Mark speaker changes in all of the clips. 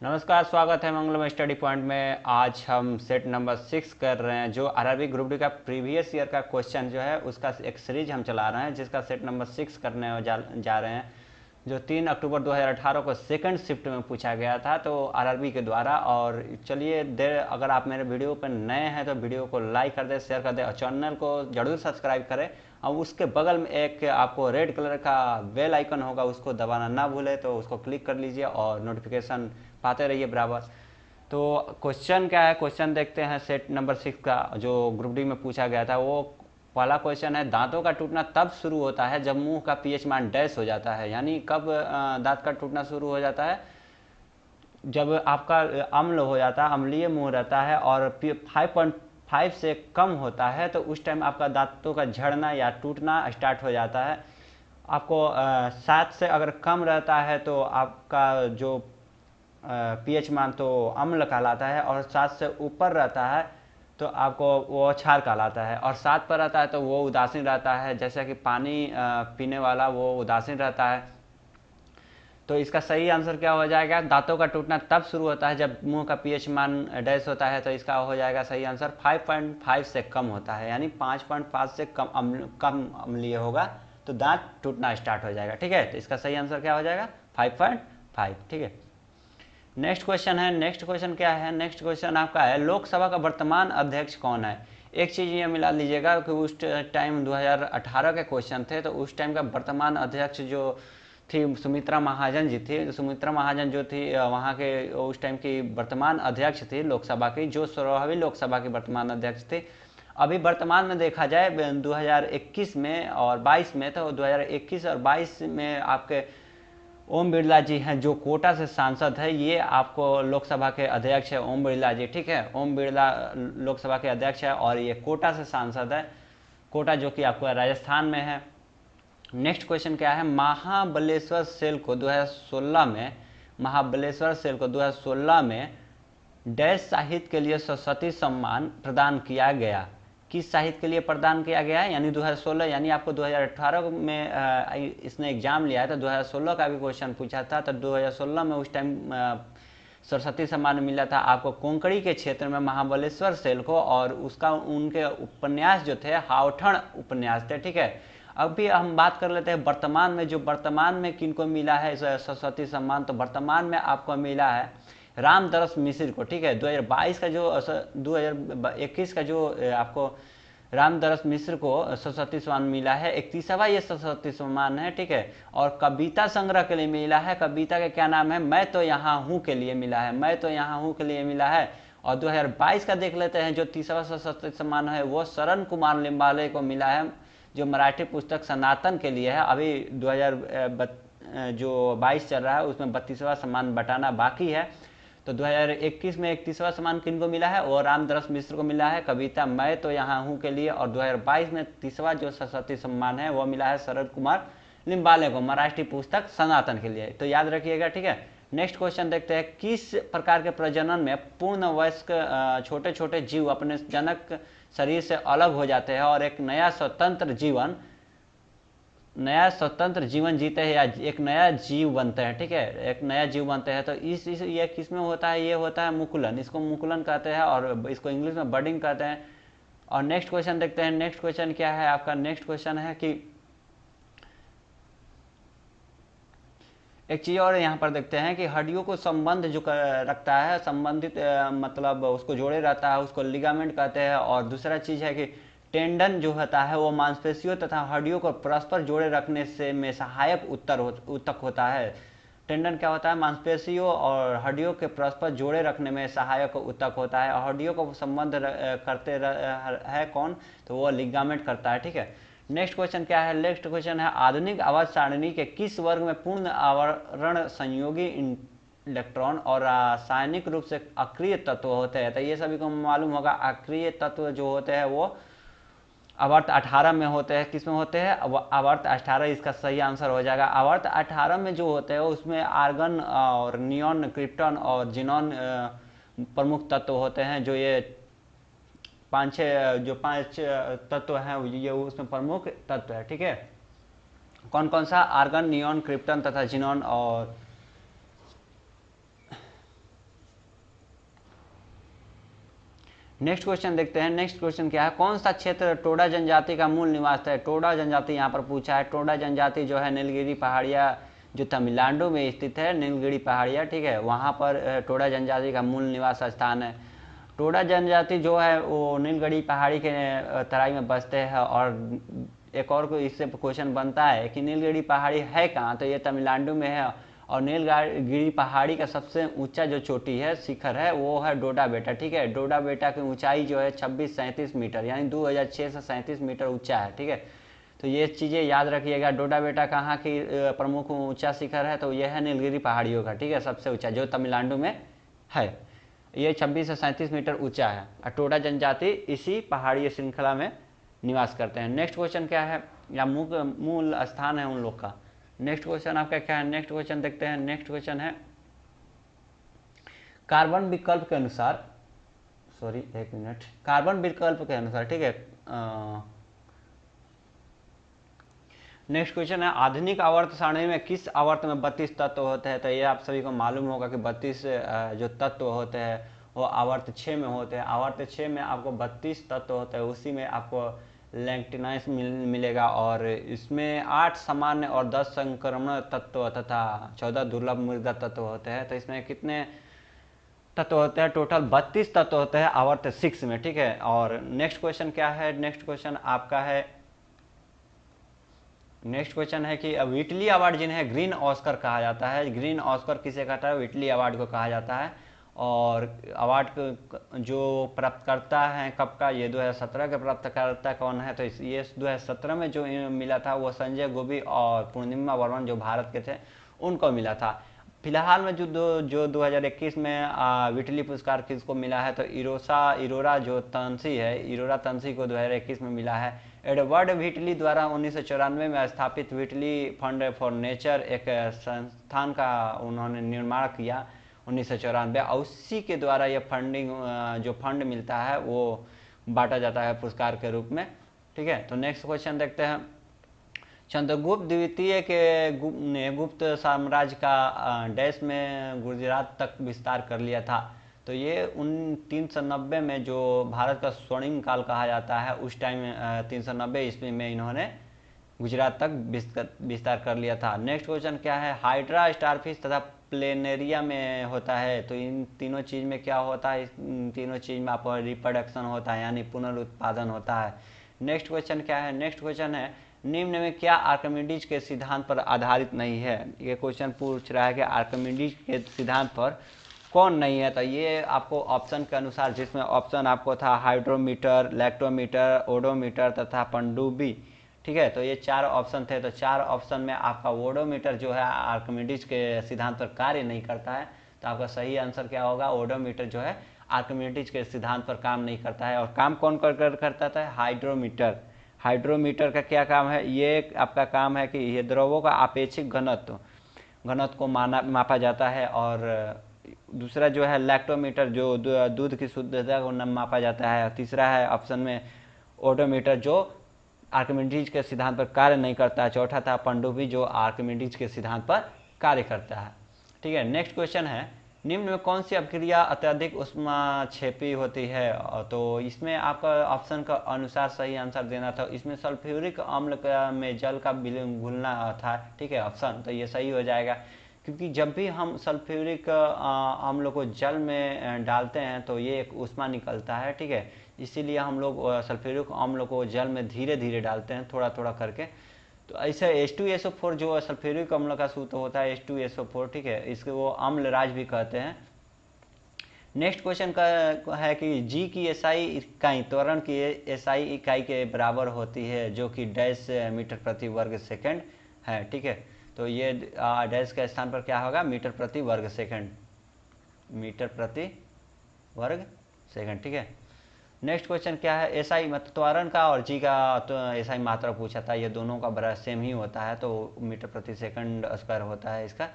Speaker 1: नमस्कार, स्वागत है मंगलम स्टडी पॉइंट में। आज हम सेट नंबर 6 कर रहे हैं, जो आरआरबी ग्रुप डी का प्रीवियस ईयर का क्वेश्चन जो है उसका एक सीरीज हम चला रहे हैं, जिसका सेट नंबर 6 करने जा रहे हैं, जो 3 अक्टूबर 2018 को सेकंड शिफ्ट में पूछा गया था तो आरआरबी के द्वारा। और चलिए देर, अगर आप मेरे वीडियो पर नए हैं तो वीडियो को लाइक कर दें, शेयर कर दें और चैनल को जरूर सब्सक्राइब करें। और उसके बगल में एक आपको रेड कलर का बेल आइकन होगा, उसको दबाना ना भूलें, तो उसको क्लिक कर लीजिए और नोटिफिकेशन पाते रहिए बराबर। तो क्वेश्चन क्या है, क्वेश्चन देखते हैं सेट नंबर 6 का, जो ग्रुप डी में पूछा गया था। वो पहला क्वेश्चन है, दांतों का टूटना तब शुरू होता है जब मुंह का पीएच मान डैश हो जाता है। यानी कब दांत का टूटना शुरू हो जाता है? जब आपका अम्ल हो जाता है, अम्लीय मुंह रहता है और 5.5 से कम होता है, तो उस टाइम आपका दांतों का झड़ना या टूटना स्टार्ट हो जाता है। आपको 7 से अगर कम रहता है तो आपका जो पीएच मान तो अम्ल कहलाता है, और 7 से ऊपर रहता है तो आपको वो क्षार कहलाता है, और 7 पर रहता है तो वो उदासीन रहता है। जैसे कि पानी पीने वाला वो उदासीन रहता है। तो इसका सही आंसर क्या हो जाएगा? दांतों का टूटना तब शुरू होता है जब मुंह का पीएच मान डैश होता है, तो इसका हो जाएगा सही आंसर 5.5 से कम होता है। यानी 5.5 से कम अम्लीय होगा तो दांत टूटना स्टार्ट हो जाएगा। ठीक है, तो इसका सही आंसर क्या हो जाएगा? 5.5। ठीक है, नेक्स्ट क्वेश्चन है। नेक्स्ट क्वेश्चन क्या है? नेक्स्ट क्वेश्चन आपका है, लोकसभा का वर्तमान अध्यक्ष कौन है? एक चीज़ ये मिला लीजिएगा कि उस टाइम 2018 के क्वेश्चन थे, तो उस टाइम का वर्तमान अध्यक्ष जो थी सुमित्रा महाजन जी थी। सुमित्रा महाजन जो थी वहाँ के उस टाइम की वर्तमान अध्यक्ष थी लोकसभा की, जो 16वीं लोकसभा की वर्तमान अध्यक्ष थी। अभी वर्तमान में देखा जाए 2021 में और 22 में, तो 2021 और 22 में आपके ओम बिरला जी हैं, जो कोटा से सांसद है। ये आपको लोकसभा के अध्यक्ष है ओम बिरला जी। ठीक है, ओम बिरला लोकसभा के अध्यक्ष है और ये कोटा से सांसद है, कोटा जो कि आपको राजस्थान में है। नेक्स्ट क्वेश्चन क्या है, महाबलेश्वर सेल को 2016 में डैश साहित्य के लिए सरस्वती सम्मान प्रदान किया गया। किस साहित्य के लिए प्रदान किया गया है? यानी 2016, यानी आपको 2018 में इसने एग्जाम लिया है तो 2016 का भी क्वेश्चन पूछा था। तो 2016 में उस टाइम सरस्वती सम्मान मिला था आपको कोंकणी के क्षेत्र में महाबलेश्वर सेल को, और उसका उनके उपन्यास जो थे हावठण उपन्यास थे। ठीक है, अभी हम बात कर लेते हैं वर्तमान में, जो वर्तमान में किनको मिला है सरस्वती सम्मान। तो वर्तमान में आपको मिला है रामदरस मिश्र को। ठीक है, 2022 का जो 2021 का जो आपको रामदरस मिश्र को सरस्वती सम्मान मिला है, 31वां ये सरस्वती सम्मान है। ठीक है, और कविता संग्रह के लिए मिला है। कविता का क्या नाम है? मैं तो यहाँ हूँ के लिए मिला है, मैं तो यहाँ हूँ के लिए मिला है। और 2022 का देख लेते हैं, जो 30वां सरस्वती सम्मान है वो शरण कुमार लिम्बाले को मिला है, जो मराठी पुस्तक सनातन के लिए है। अभी 2022 चल रहा है, उसमें 32वां सम्मान बटाना बाकी है। तो 2021 में 31वां सम्मान किनको मिला है? वो रामदरस मिश्र को मिला है, कविता मैं तो यहाँ हूँ के लिए। और 2022 में 30वां जो सरस्वती सम्मान है वो मिला है शरद कुमार लिम्बाले को, मराठी पुस्तक सनातन के लिए। तो याद रखिएगा। ठीक है, नेक्स्ट क्वेश्चन देखते हैं, किस प्रकार के प्रजनन में पूर्ण वयस्क छोटे छोटे जीव अपने जनक शरीर से अलग हो जाते हैं और एक नया स्वतंत्र जीवन जीते हैं, या एक नया जीव बनते हैं? ठीक है, एक नया जीव बनते हैं। तो ये किस में होता है? ये होता है मुकुलन, इसको मुकुलन कहते हैं, और इसको इंग्लिश में बर्डिंग कहते हैं। और नेक्स्ट क्वेश्चन देखते हैं। नेक्स्ट क्वेश्चन क्या है आपका? नेक्स्ट क्वेश्चन है कि एक चीज और यहाँ पर देखते हैं कि हड्डियों को संबंध जो रखता है, संबंधित मतलब उसको जोड़े रहता है, उसको लिगामेंट कहते हैं। और दूसरा चीज है कि टेंडन जो होता है वो मांसपेशियों तथा हड्डियों को परस्पर जोड़े रखने से में सहायक उत्तक होता है। टेंडन क्या होता है? मांसपेशियों और हड्डियों के परस्पर जोड़े रखने में सहायक उत्तक होता है। और हड्डियों को संबंध करते है कौन? तो वो लिगामेंट करता है। ठीक है, नेक्स्ट क्वेश्चन क्या है? नेक्स्ट क्वेश्चन है, आधुनिक आवर्त सारणी के किस वर्ग में पूर्ण आवरण संयोगी इलेक्ट्रॉन और रासायनिक रूप से अक्रिय तत्व होते हैं? तो ये सभी को मालूम होगा, अक्रिय तत्व जो होते हैं वो आवर्त 18 में होते हैं। किस में होते हैं? आवर्त 18, इसका सही आंसर हो जाएगा। आवर्त 18 में जो होते हैं उसमें आर्गन और नियॉन, क्रिप्टॉन और जिनॉन प्रमुख तत्व होते हैं। जो ये पांच तत्व हैं ये उसमें प्रमुख तत्व है। ठीक है, कौन कौन सा? आर्गन, नियॉन, क्रिप्टन तथा जिनॉन और नेक्स्ट क्वेश्चन देखते हैं। नेक्स्ट क्वेश्चन क्या है, कौन सा क्षेत्र टोडा जनजाति का मूल निवास है। टोडा जनजाति यहाँ पर पूछा है। टोडा जनजाति जो है नीलगिरी पहाड़िया जो तमिलनाडु में स्थित है, नीलगिरी पहाड़िया, ठीक है, वहाँ पर टोडा जनजाति का मूल निवास स्थान है। टोडा जनजाति जो है वो नीलगिरी पहाड़ी के तराई में बसते हैं। और एक और कोई इससे क्वेश्चन बनता है कि नीलगिरी पहाड़ी है कहाँ, तो ये तमिलनाडु में है। और नीलगिरी पहाड़ी का सबसे ऊंचा जो चोटी है, शिखर है, वो है डोडा बेटा, ठीक है। डोडा बेटा की ऊंचाई जो है 2637 मीटर यानी 2637 मीटर ऊंचा है, ठीक है। तो ये चीज़ें याद रखिएगा। डोडा बेटा कहाँ की प्रमुख ऊंचा शिखर है, तो यह है नीलगिरी पहाड़ियों का, ठीक है, सबसे ऊंचा जो तमिलनाडु में है। ये 26 से 37 मीटर ऊंचा है। और टोडा जनजाति इसी पहाड़ी श्रृंखला में निवास करते हैं। नेक्स्ट क्वेश्चन क्या है, या मूल स्थान है उन लोग का। नेक्स्ट क्वेश्चन आपका क्या है, नेक्स्ट क्वेश्चन देखते हैं। नेक्स्ट क्वेश्चन है कार्बन विकल्प के अनुसार, सॉरी एक मिनट, कार्बन विकल्प के अनुसार, ठीक है। नेक्स्ट क्वेश्चन है आधुनिक आवर्त सारणी में किस आवर्त में 32 तत्व होते हैं। तो ये आप सभी को मालूम होगा कि 32 जो तत्व होते हैं वो आवर्त 6 में होते हैं। आवर्त 6 में आपको 32 तत्व होते हैं, उसी में आपको लैक्टिनाइस मिलेगा। और इसमें 8 सामान्य और 10 संक्रमण तत्व तथा 14 दुर्लभ मृदा तत्व होते हैं। तो इसमें कितने तत्व होते हैं, टोटल 32 तत्व होते हैं आवर्त 6 में, ठीक है। और नेक्स्ट क्वेश्चन क्या है, नेक्स्ट क्वेश्चन आपका है, नेक्स्ट क्वेश्चन है कि व्हिटली अवार्ड जिन्हें ग्रीन ऑस्कर कहा जाता है, ग्रीन ऑस्कर किसे कहता है, व्हिटली अवार्ड को कहा जाता है। और अवार्ड जो प्राप्त करता है कब का, ये 2017 के प्राप्तकर्ता कौन है, तो ये 2017 में जो मिला था वो संजय गोभी और पूर्णिमा वर्मन जो भारत के थे उनको मिला था। फिलहाल में जो 2021 में व्हिटली पुरस्कार किसको मिला है, तो इरोरा जो तंसी है, इरोरा तंसी को 2021 में मिला है। एडवर्ड व्हिटली द्वारा 1994 में स्थापित व्हिटली फंड फॉर नेचर एक संस्थान का उन्होंने निर्माण किया 1994, और उसी के द्वारा ये फंडिंग जो फंड मिलता है वो बांटा जाता है पुरस्कार के रूप में, ठीक है। तो नेक्स्ट क्वेश्चन देखते हैं। चंद्रगुप्त द्वितीय ने गुप्त साम्राज्य का डैश में गुजरात तक विस्तार कर लिया था। तो ये 390 में जो भारत का स्वर्णिम काल कहा जाता है, उस टाइम 390 ईस्वी में इन्होंने गुजरात तक विस्तार कर लिया था। नेक्स्ट क्वेश्चन क्या है, हाइड्रा स्टारफिश तथा प्लेनेरिया में होता है। तो इन तीनों चीज़ में क्या होता है, इन तीनों चीज़ में आपको रिप्रोडक्शन होता है यानी पुनरुत्पादन होता है। नेक्स्ट क्वेश्चन क्या है, नेक्स्ट क्वेश्चन है निम्न में क्या आर्किमिडीज के सिद्धांत पर आधारित नहीं है। ये क्वेश्चन पूछ रहा है कि आर्किमिडीज के सिद्धांत पर कौन नहीं है। तो ये आपको ऑप्शन के अनुसार, जिसमें ऑप्शन आपको था हाइड्रोमीटर, लैक्टोमीटर, ओडोमीटर तथा पनडुब्बी, ठीक है। तो ये 4 ऑप्शन थे। तो 4 ऑप्शन में आपका ओडोमीटर जो है आर्किमिडीज के सिद्धांत पर कार्य नहीं करता है। तो आपका सही आंसर क्या होगा, ओडोमीटर जो है आर्किमिडीज के सिद्धांत पर काम नहीं करता है। और काम कौन करता था, हाइड्रोमीटर। हाइड्रोमीटर का क्या काम है, ये आपका काम है कि ये द्रवों का आपेक्षिक घनत्व को मापा जाता है। और दूसरा जो है लैक्टोमीटर जो दूध की शुद्धता को मापा जाता है। तीसरा है ऑप्शन में ओडोमीटर जो आर्किमिडीज के सिद्धांत पर कार्य नहीं करता है। चौथा था पनडुब्बी जो आर्किमिडीज के सिद्धांत पर कार्य करता है, ठीक है। नेक्स्ट क्वेश्चन है निम्न में कौन सी अभिक्रिया अत्यधिक ऊष्माक्षेपी होती है। तो इसमें आपका ऑप्शन का अनुसार सही आंसर देना था। इसमें सल्फ्यूरिक अम्ल में जल का घुलना था, ठीक है, ऑप्शन। तो ये सही हो जाएगा, क्योंकि जब भी हम सल्फ्यूरिक अम्ल को जल में डालते हैं तो ये एक ऊष्मा निकलता है, ठीक है। इसीलिए हम लोग सल्फ्यूरिक अम्ल को जल में धीरे धीरे डालते हैं, थोड़ा थोड़ा करके। तो ऐसे H2SO4 जो सल्फ्यूरिक अम्ल का सूत्र होता है H2SO4, ठीक है, इसको वो अम्लराज भी कहते हैं। नेक्स्ट क्वेश्चन का है कि G की SI इकाई त्वरण की SI इकाई के बराबर होती है, जो कि डैश मीटर प्रति वर्ग सेकंड है, ठीक है। तो ये डैश के स्थान पर क्या होगा, मीटर प्रति वर्ग सेकंड, मीटर प्रति वर्ग सेकंड, ठीक है। नेक्स्ट क्वेश्चन क्या है, एसआई मतलब त्वरण का और जी का तो एसआई मात्रा पूछा था, ये दोनों का बड़ा सेम ही होता है, तो मीटर प्रति सेकंड स्क्वायर होता है इसका।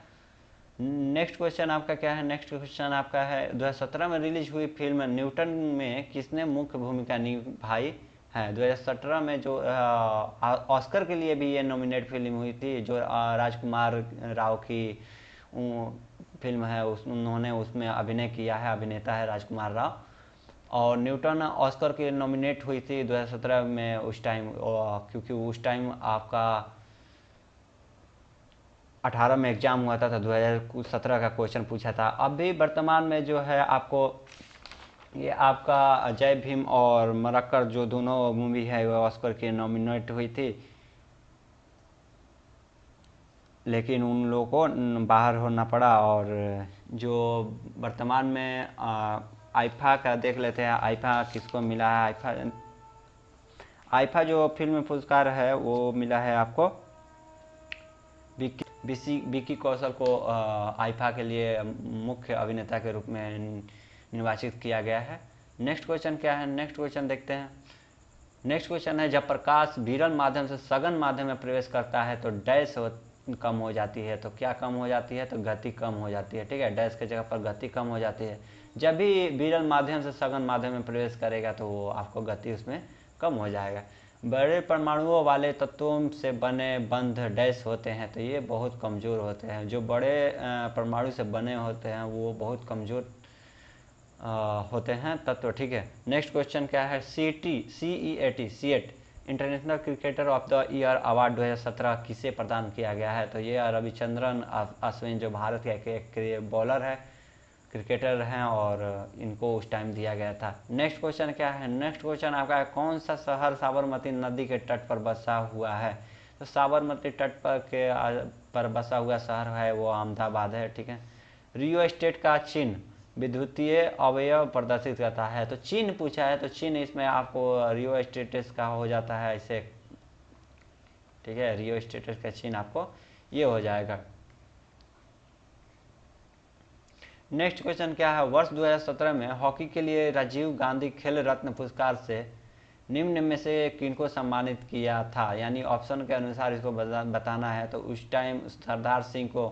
Speaker 1: नेक्स्ट क्वेश्चन आपका क्या है, नेक्स्ट क्वेश्चन आपका है 2017 में रिलीज हुई फिल्म न्यूटन में किसने मुख्य भूमिका निभाई है। 2017 में जो ऑस्कर के लिए भी ये नॉमिनेट फिल्म हुई थी, जो राजकुमार राव की फिल्म है, उन्होंने उसमें अभिनय किया है, अभिनेता है राजकुमार राव। और न्यूटन ऑस्कर के लिए नॉमिनेट हुई थी 2017 में उस टाइम, क्योंकि उस टाइम आपका 18 में एग्जाम हुआ था, तो 2017 का क्वेश्चन पूछा था। अभी वर्तमान में जो है आपको ये आपका जय भीम और मरक्कर जो दोनों मूवी है वो ऑस्कर के नॉमिनेट हुई थी, लेकिन उन लोगों को बाहर होना पड़ा। और जो वर्तमान में आईफा का देख लेते हैं, आईफा किसको मिला है। आईफा जो फिल्म पुरस्कार है वो मिला है आपको विकी कौशल को आईफा के लिए मुख्य अभिनेता के रूप में निर्वाचित किया गया है। नेक्स्ट क्वेश्चन क्या है, नेक्स्ट क्वेश्चन देखते हैं। नेक्स्ट क्वेश्चन है, जब प्रकाश विरल माध्यम से सघन माध्यम में प्रवेश करता है तो डैश कम हो जाती है। तो क्या कम हो जाती है, तो गति कम हो जाती है। ठीक है, डैश के जगह पर गति कम हो जाती है। जब भी विरल माध्यम से सघन माध्यम में प्रवेश करेगा तो वो आपको गति उसमें कम हो जाएगा। बड़े परमाणुओं वाले तत्वों से बने बंध डैश होते हैं, तो ये बहुत कमज़ोर होते हैं। जो बड़े परमाणु से बने होते हैं वो बहुत कमज़ोर होते हैं तत्व। ठीक है, नेक्स्ट क्वेश्चन क्या है, CEAT international cricketer of the year award 2017 किसे प्रदान किया गया है। तो ये रविचंद्रन अश्विन जो भारत के एक बॉलर है, क्रिकेटर हैं, और इनको उस टाइम दिया गया था। नेक्स्ट क्वेश्चन क्या है, नेक्स्ट क्वेश्चन आपका कौन सा शहर साबरमती नदी के तट पर बसा हुआ है। तो साबरमती तट पर बसा हुआ शहर है वो अहमदाबाद है। ठीक है, रियो स्टेट का चिन्ह विद्युतीय अवयव प्रदर्शित करता है। तो चिन्ह पूछा है, तो चिन्ह इसमें आपको रियो स्टेटस का हो जाता है ऐसे। ठीक है, रियो स्टेटस का चिन्ह आपको ये हो जाएगा। नेक्स्ट क्वेश्चन क्या है, वर्ष 2017 में हॉकी के लिए राजीव गांधी खेल रत्न पुरस्कार से निम्न में से किनको सम्मानित किया था। यानी ऑप्शन के अनुसार इसको बताना है। तो उस टाइम सरदार सिंह को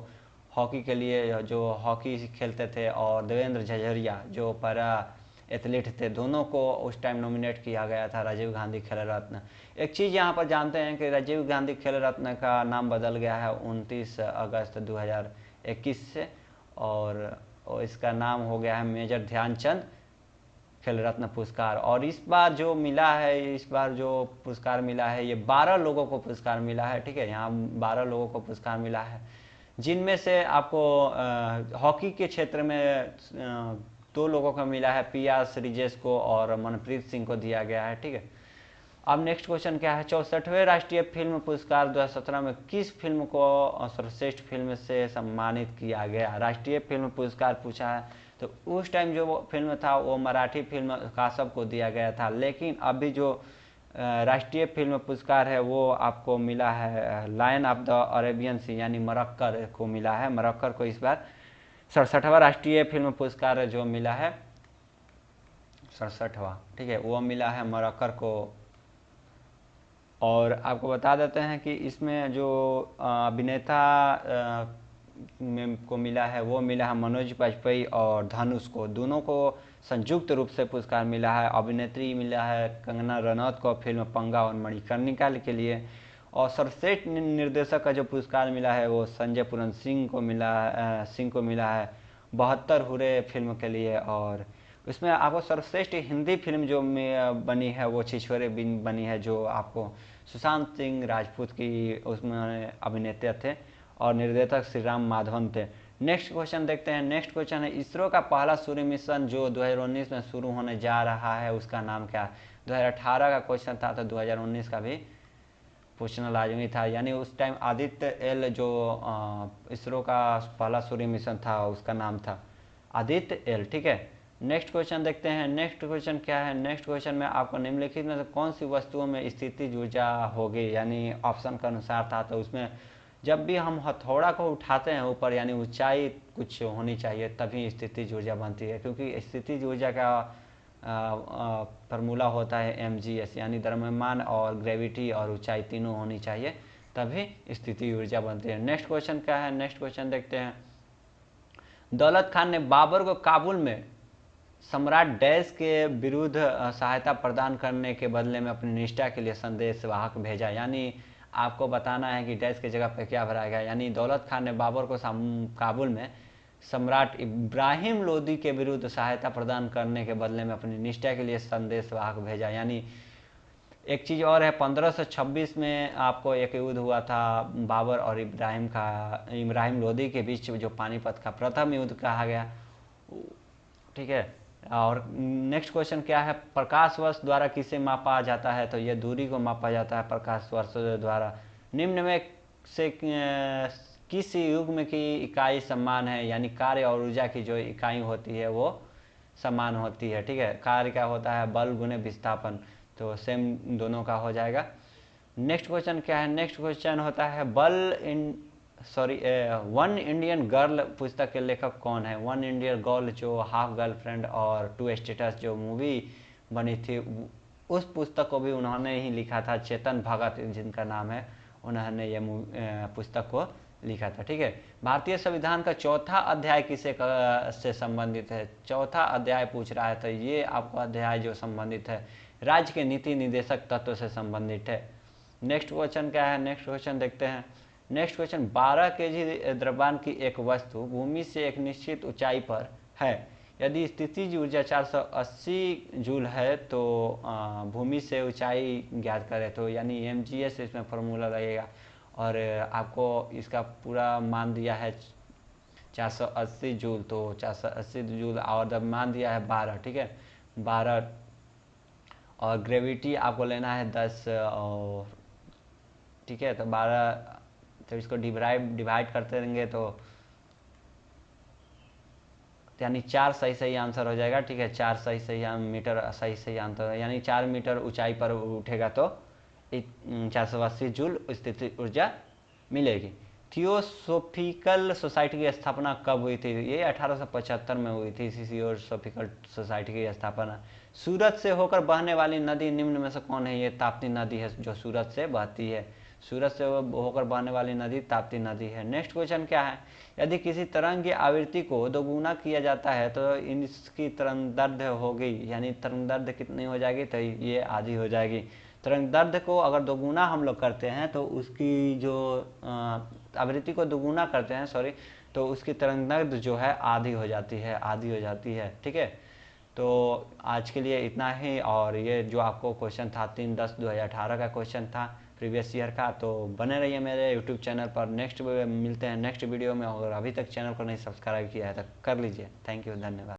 Speaker 1: हॉकी के लिए जो हॉकी खेलते थे, और देवेंद्र झझरिया जो पैरा एथलीट थे, दोनों को उस टाइम नॉमिनेट किया गया था राजीव गांधी खेल रत्न। एक चीज़ यहाँ पर जानते हैं कि राजीव गांधी खेल रत्न का नाम बदल गया है 29 अगस्त 2021 से, और इसका नाम हो गया है मेजर ध्यानचंद खेल रत्न पुरस्कार। और इस बार जो मिला है, इस बार जो पुरस्कार मिला है ये 12 लोगों को पुरस्कार मिला है। ठीक है, यहाँ 12 लोगों को पुरस्कार मिला है, जिनमें से आपको हॉकी के क्षेत्र में 2 लोगों को मिला है, पिया श्रीजेश को और मनप्रीत सिंह को दिया गया है। ठीक है, अब नेक्स्ट क्वेश्चन क्या है, 64वें राष्ट्रीय फिल्म पुरस्कार 2017 में किस फिल्म को सर्वश्रेष्ठ फिल्म से सम्मानित किया गया। राष्ट्रीय फिल्म पुरस्कार पूछा है, तो उस टाइम जो फिल्म था वो मराठी फिल्म कासब को दिया गया था, लेकिन अभी जो राष्ट्रीय फिल्म पुरस्कार है वो आपको मिला है लायन ऑफ द अरेबियन सी यानी मरक्कर को मिला है। मरक्कर को इस बार 67वां राष्ट्रीय फिल्म पुरस्कार जो मिला है, 67वां, ठीक है, वो मिला है मरक्कर को। और आपको बता देते हैं कि इसमें जो अभिनेता को मिला है वो मिला है मनोज बाजपेयी और धनुष को, दोनों को संयुक्त रूप से पुरस्कार मिला है। अभिनेत्री मिला है कंगना रनौत को फिल्म पंगा और मणिकर्णिका के लिए। और सर्वश्रेष्ठ निर्देशक का जो पुरस्कार मिला है वो संजय पूरन सिंह को मिला है 72 हुरे फिल्म के लिए। और इसमें आपको सर्वश्रेष्ठ हिंदी फिल्म जो बनी है वो छिछोरे बिन बनी है, जो आपको सुशांत सिंह राजपूत की उसमें अभिनेता थे और निर्देशक श्री राम माधवन थे। नेक्स्ट क्वेश्चन देखते हैं। नेक्स्ट क्वेश्चन है, इसरो का पहला सूर्य मिशन जो 2019 में शुरू होने जा रहा है उसका नाम क्या है। 2018 का क्वेश्चन था, तो 2019 का भी पूछना लाजमी था। यानी उस टाइम आदित्य एल जो इसरो का पहला सूर्य मिशन था उसका नाम था आदित्य एल। ठीक है, नेक्स्ट क्वेश्चन देखते हैं। नेक्स्ट क्वेश्चन क्या है, नेक्स्ट क्वेश्चन में आपको निम्नलिखित में से कौन सी वस्तुओं में स्थितिज ऊर्जा होगी। यानी ऑप्शन के अनुसार था, तो उसमें जब भी हम हथौड़ा को उठाते हैं ऊपर, यानी ऊंचाई कुछ होनी चाहिए तभी स्थितिज ऊर्जा बनती है, क्योंकि स्थितिज ऊर्जा का फार्मूला होता है mgs, यानी द्रव्यमान और ग्रेविटी और ऊंचाई तीनों होनी चाहिए तभी स्थिति ऊर्जा बनती है। नेक्स्ट क्वेश्चन क्या है, नेक्स्ट क्वेश्चन देखते हैं। दौलत खान ने बाबर को काबुल में सम्राट डैश के विरुद्ध सहायता प्रदान करने के बदले में अपनी निष्ठा के लिए संदेशवाहक भेजा। यानी आपको बताना है कि डैश की जगह पे क्या भरा गया। यानी दौलत खान ने बाबर को काबुल में सम्राट इब्राहिम लोदी के विरुद्ध सहायता प्रदान करने के बदले में अपनी निष्ठा के लिए संदेशवाहक भेजा। यानी एक चीज़ और है, 1526 में आपको एक युद्ध हुआ था बाबर और इब्राहिम लोदी के बीच, जो पानीपत का प्रथम युद्ध कहा गया, ठीक है। और नेक्स्ट क्वेश्चन क्या है, प्रकाश वर्ष द्वारा किसे मापा जाता है, तो ये दूरी को मापा जाता है प्रकाश वर्ष द्वारा। निम्न में से किस युग में की इकाई समान है, यानी कार्य और ऊर्जा की जो इकाई होती है वो समान होती है, ठीक है। कार्य क्या होता है, बल गुने विस्थापन, तो सेम दोनों का हो जाएगा। नेक्स्ट क्वेश्चन क्या है, नेक्स्ट क्वेश्चन होता है वन इंडियन गर्ल पुस्तक के लेखक कौन है। वन इंडियन गर्ल जो हाफ गर्लफ्रेंड और टू स्टेटस जो मूवी बनी थी, उस पुस्तक को भी उन्होंने ही लिखा था, चेतन भगत जिनका नाम है, उन्होंने ये पुस्तक को लिखा था, ठीक है। भारतीय संविधान का चौथा अध्याय किसे से संबंधित है, चौथा अध्याय पूछ रहा है, तो ये आपको अध्याय जो संबंधित है राज्य के नीति निदेशक तत्व से संबंधित है। नेक्स्ट क्वेश्चन क्या है, नेक्स्ट क्वेश्चन देखते हैं। नेक्स्ट क्वेश्चन, 12 kg द्रव्यमान की एक वस्तु भूमि से एक निश्चित ऊंचाई पर है, यदि स्थितिज ऊर्जा 480 जूल है तो भूमि से ऊंचाई ज्ञात करें, तो यानी mgs इसमें फॉर्मूला लगेगा। और आपको इसका पूरा मान दिया है 480 जूल, तो 480 जूल, और द्रव्यमान दिया है 12, ठीक है, 12, और ग्रेविटी आपको लेना है 10, और ठीक है, तो 12, तो इसको डिवाइड करते रहेंगे तो यानी 4 सही आंसर हो जाएगा, ठीक है। 4 सही मीटर सही आंसर, यानी 4 मीटर ऊंचाई पर उठेगा तो 480 जूल स्थिति ऊर्जा मिलेगी। थियोसोफिकल सोसाइटी की स्थापना कब हुई थी, ये 1875 में हुई थी थियोसोफिकल सोसाइटी की स्थापना। सूरत से होकर बहने वाली नदी निम्न में से कौन है, ये ताप्ती नदी है जो सूरत से बहती है, सूरत से होकर बहने वाली नदी ताप्ती नदी है। नेक्स्ट क्वेश्चन क्या है, यदि किसी तरंग की आवृत्ति को दोगुना किया जाता है तो इसकी तरंग दैर्ध्य होगी, यानी तरंग दैर्ध्य कितनी हो जाएगी, तो ये आधी हो जाएगी। तरंग दैर्ध्य को अगर दोगुना हम लोग करते हैं तो उसकी जो आवृत्ति को दोगुना करते हैं, सॉरी, तो उसकी तरंग दैर्ध्य जो है आधी हो जाती है, ठीक है। तो आज के लिए इतना ही, और ये जो आपको क्वेश्चन था 3/10/2018 का क्वेश्चन था प्रीवियस ईयर का, तो बने रहिए मेरे यूट्यूब चैनल पर। नेक्स्ट मिलते हैं नेक्स्ट वीडियो में, और अभी तक चैनल को नहीं सब्सक्राइब किया है तो कर लीजिए। थैंक यू, धन्यवाद।